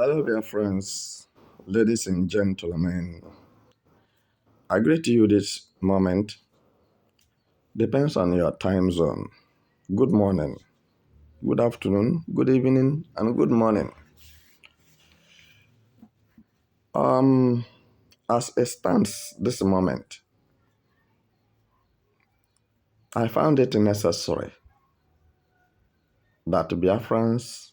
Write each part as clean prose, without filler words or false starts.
Hello, dear friends, ladies and gentlemen. I greet you this moment. Depends on your time zone. Good morning, good afternoon, good evening, and good morning. Um, as it stands this moment, I found it necessary that Biafrans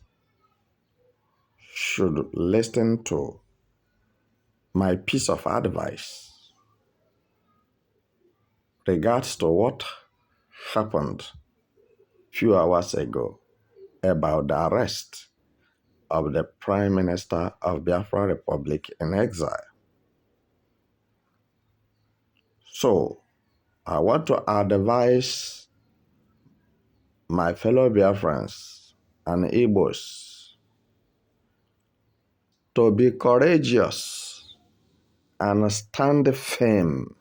should listen to my piece of advice regards to what happened few hours ago about the arrest of the Prime Minister of Biafra Republic in exile. So, I want to advise my fellow Biafrans and Igbos to be courageous and stand firm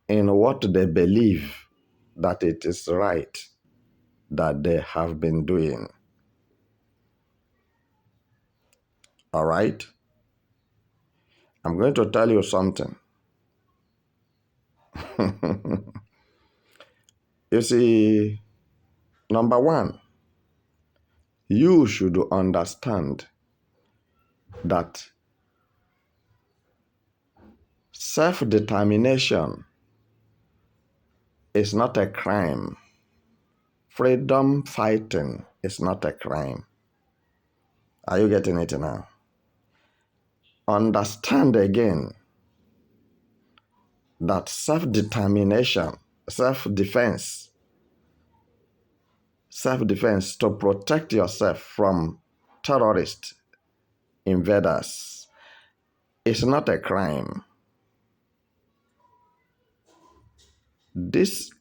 in what they believe that it is right that they have been doing. All right? I'm going to tell you something. You see, number one, you should understand that self-determination is not a crime. Freedom fighting is not a crime. Are you getting it now? Understand again that self-determination, self-defense to protect yourself from terrorist invaders is not a crime. This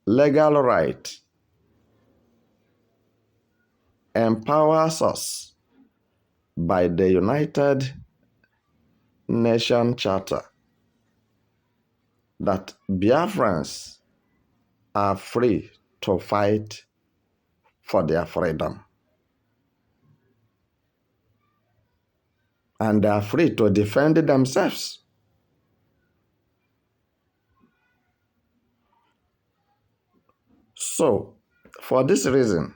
legal right empowers us by the United Nations Charter that Biafrans are free to fight for their freedom. And they are free to defend themselves. So, for this reason,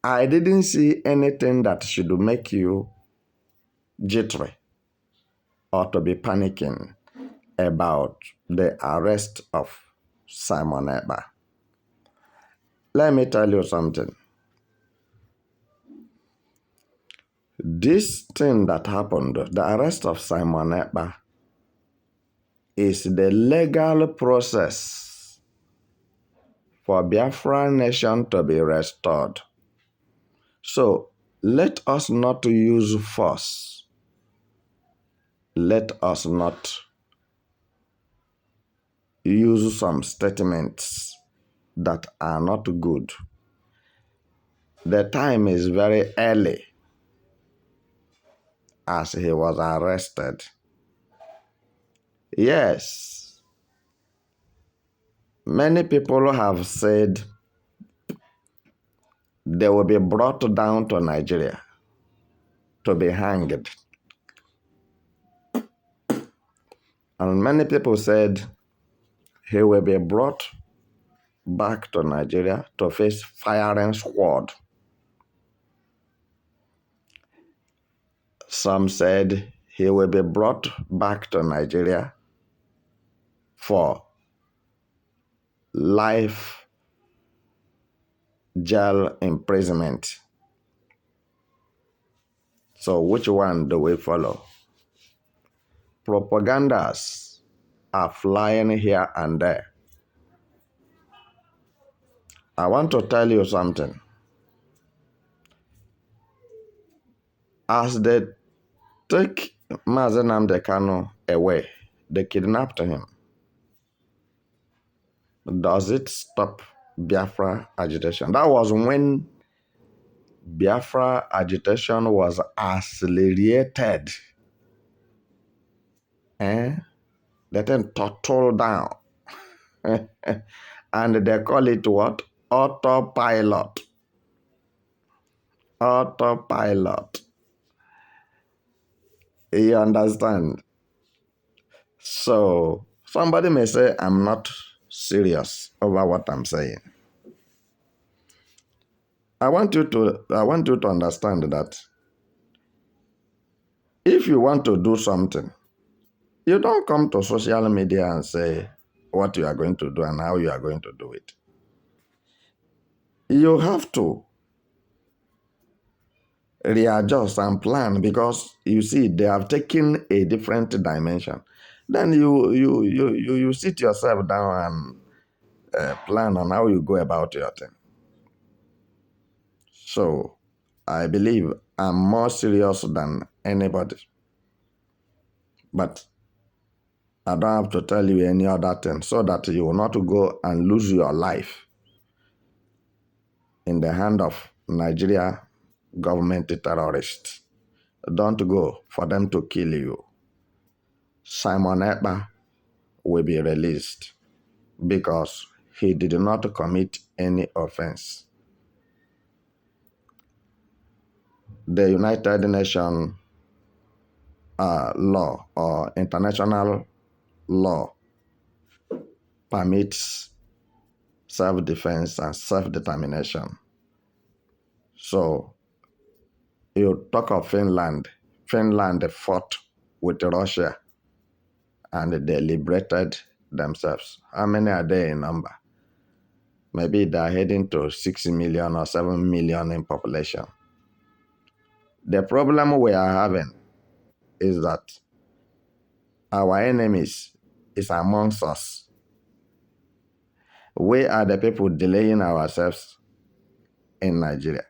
I didn't see anything that should make you jittery or to be panicking about the arrest of Simon Ekpa. Let me tell you something. This thing that happened, the arrest of Simon Ekpa, is the legal process for Biafra nation to be restored. So, let us not use force. Let us not use some statements that are not good. The time is very early as he was arrested. Yes, many people have said they will be brought down to Nigeria to be hanged. And many people said he will be brought back to Nigeria to face firing squad. Some said he will be brought back to Nigeria for life jail imprisonment. So which one do we follow? Propagandas are flying here and there. I want to tell you something. As they take Mazen Nnamdi Kanu away, they kidnapped him. Does it stop Biafra agitation? That was when Biafra agitation was accelerated. The thing tottled down. And they call it what? Autopilot. autopilot. You understand? So somebody may say, I'm not serious over what I'm saying. I want you to understand that if you want to do something, you don't come to social media and say what you are going to do and how you are going to do it. You have to readjust and plan, because you see they have taken a different dimension. Then you sit yourself down and plan on how you go about your thing. So I believe I'm more serious than anybody, but I don't have to tell you any other thing so that you will not go and lose your life in the hand of Nigeria government terrorists. Don't go for them to kill you. Simon Ekpa will be released because he did not commit any offense. The United Nations law or international law permits self-defense and self-determination. So you talk of Finland. Finland fought with Russia and they liberated themselves. How many are they in number? Maybe they're heading to 6 million or 7 million in population. The problem we are having is that our enemies is amongst us. We are the people delaying ourselves in Nigeria.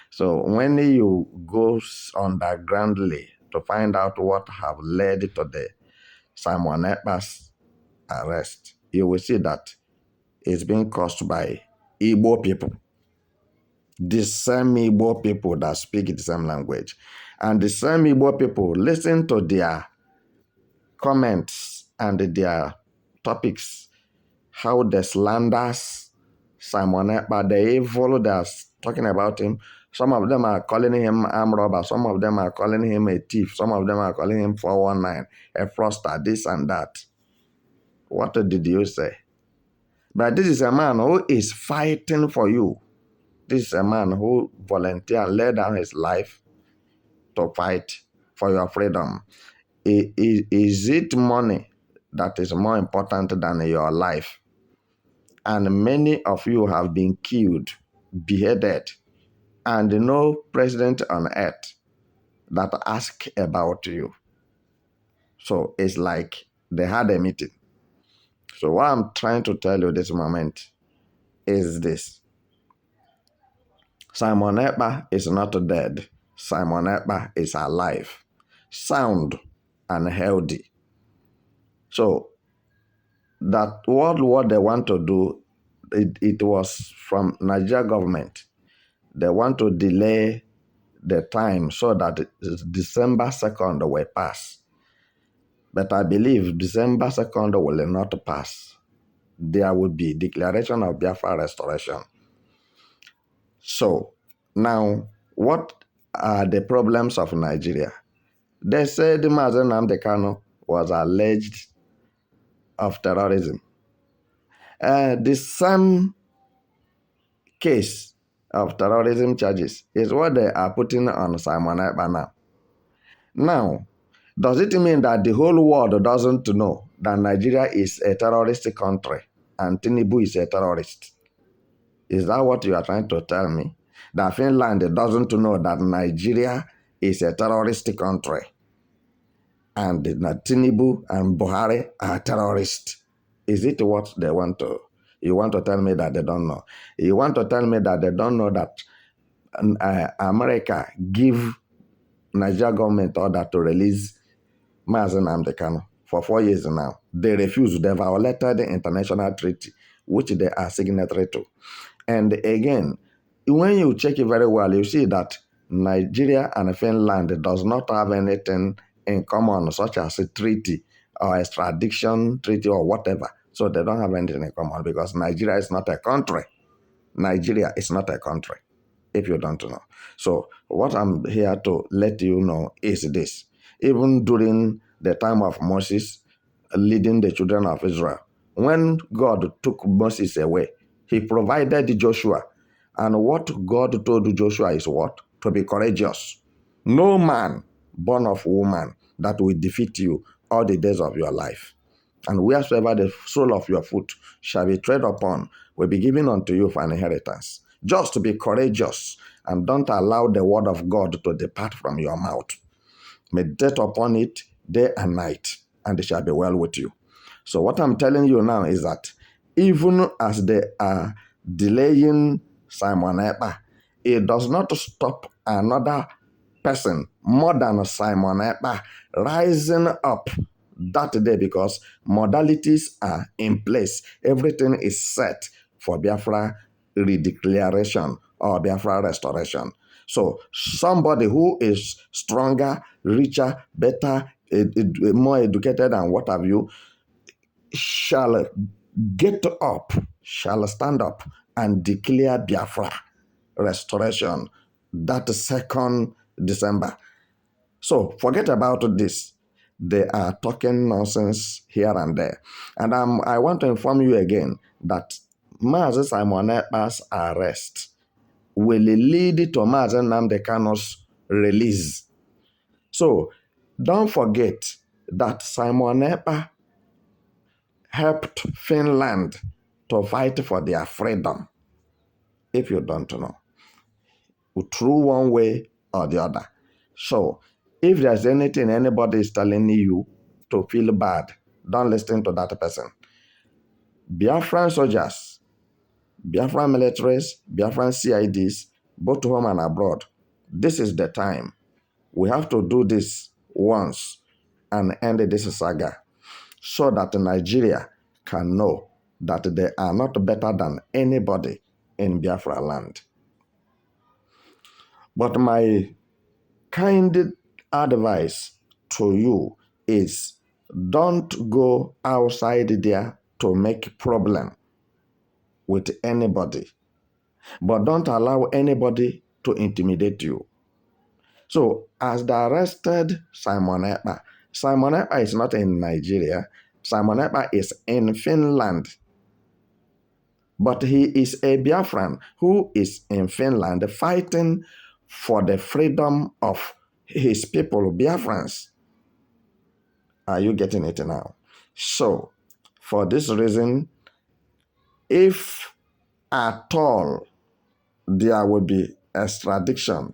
So when you go undergroundly to find out what have led to the Simon Ekpa's arrest, you will see that it's being caused by Igbo people. The same Igbo people that speak the same language. And the same Igbo people listen to their comments and their topics, how the slanders Simon Ekpa, the evil that's talking about him. Some of them are calling him armed robber. Some of them are calling him a thief. Some of them are calling him 419, a fraudster, this and that. What did you say? But this is a man who is fighting for you. This is a man who volunteered, laid down his life to fight for your freedom. Is it money that is more important than your life? And many of you have been killed, beheaded, and no president on earth that asked about you. So it's like they had a meeting. So what I'm trying to tell you this moment is this. Simon Ekpa is not dead. Simon Ekpa is alive, sound, and healthy. So that what they want to do, it was from Nigeria government. They want to delay the time so that December 2nd will pass. But I believe December 2nd will not pass. There will be declaration of Biafra restoration. So now, what are the problems of Nigeria? They said Mazen Nnamdi Kanu was alleged of terrorism. The same case of terrorism charges is what they are putting on Simon Ekpa now. Now, does it mean that the whole world doesn't know that Nigeria is a terrorist country and Tinubu is a terrorist? Is that what you are trying to tell me? That Finland doesn't know that Nigeria is a terrorist country and that Tinubu and Buhari are terrorists? Is it what they want to? You want to tell me that they don't know? You want to tell me that they don't know that America give Nigeria government order to release Mazen Nnamdi Kanu for 4 years now? They refused. They violated the international treaty, which they are signatory to. And again, when you check it very well, you see that Nigeria and Finland does not have anything in common, such as a treaty or extradition treaty or whatever. So they don't have anything in common because Nigeria is not a country. Nigeria is not a country. if you don't know. So what I'm here to let you know is this. Even during the time of Moses leading the children of Israel, when God took Moses away, he provided Joshua. And what God told Joshua is what? To be courageous. No man born of woman that will defeat you all the days of your life. And wheresoever the sole of your foot shall be tread upon will be given unto you for an inheritance. Just to be courageous and don't allow the word of God to depart from your mouth. Meditate upon it day and night, and it shall be well with you. So what I'm telling you now is that even as they are delaying Simon Ekpa, it does not stop another person more than Simon Ekpa rising up that day, because modalities are in place. Everything is set for Biafra redeclaration or Biafra restoration. So somebody who is stronger, richer, better, more educated and what have you, shall get up, shall stand up and declare Biafra restoration that 2nd December. So forget about this. They are talking nonsense here and there. And I want to inform you again that Mazi Simon Ekpa's arrest will lead to Mazi Nnamdi Kanu's release. So don't forget that Simon Ekpa helped Finland to fight for their freedom, if you don't know, through one way or the other. So if there's anything anybody is telling you to feel bad, don't listen to that person. Biafran soldiers, Biafran militaries, Biafran CIDs, both home and abroad, this is the time. We have to do this once and end this saga so that Nigeria can know that they are not better than anybody in Biafra land. But my kind advice to you is don't go outside there to make problem with anybody, but don't allow anybody to intimidate you. So as they arrested Simon Ekpa is not in Nigeria. Simon Ekpa is in Finland. But he is a Biafran who is in Finland fighting for the freedom of his people, Biafrans. Are you getting it now? So, for this reason, if at all there will be extradition,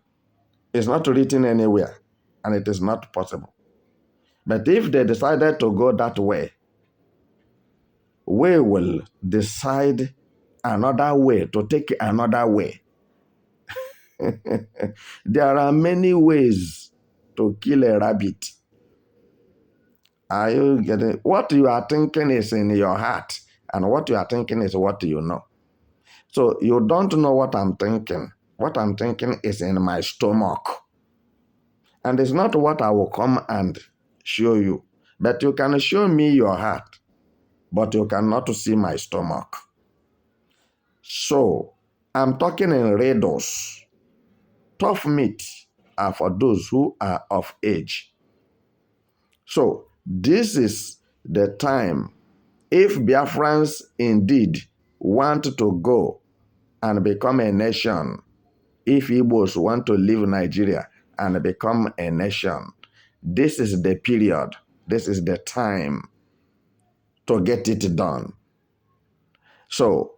it's not written anywhere and it is not possible. But if they decided to go that way, we will decide another way, to take another way. There are many ways to kill a rabbit. Are you getting? What you are thinking is in your heart, and what you are thinking is what you know. So you don't know what I'm thinking. What I'm thinking is in my stomach. And it's not what I will come and show you. But you can show me your heart, but you cannot see my stomach. So I'm talking in riddles. Tough meat are for those who are of age. So this is the time. If Biafrans indeed want to go and become a nation, if Igbos want to leave Nigeria and become a nation, this is the period, this is the time to get it done. So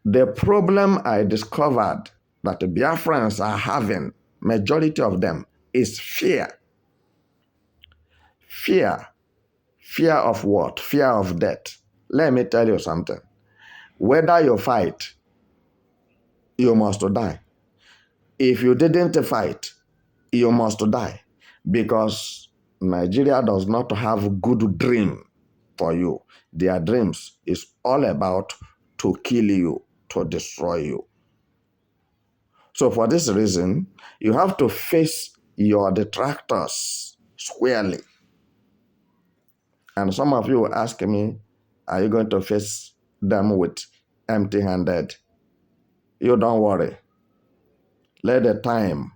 the problem I discovered that the Biafrans are having, majority of them, is fear. Fear. Fear of what? Fear of death. Let me tell you something. Whether you fight, you must die. If you didn't fight, you must die. Because Nigeria does not have good dream for you. Their dreams is all about to kill you, to destroy you. So for this reason, you have to face your detractors squarely. And some of you will ask me, are you going to face them with empty-handed? You don't worry. Let the time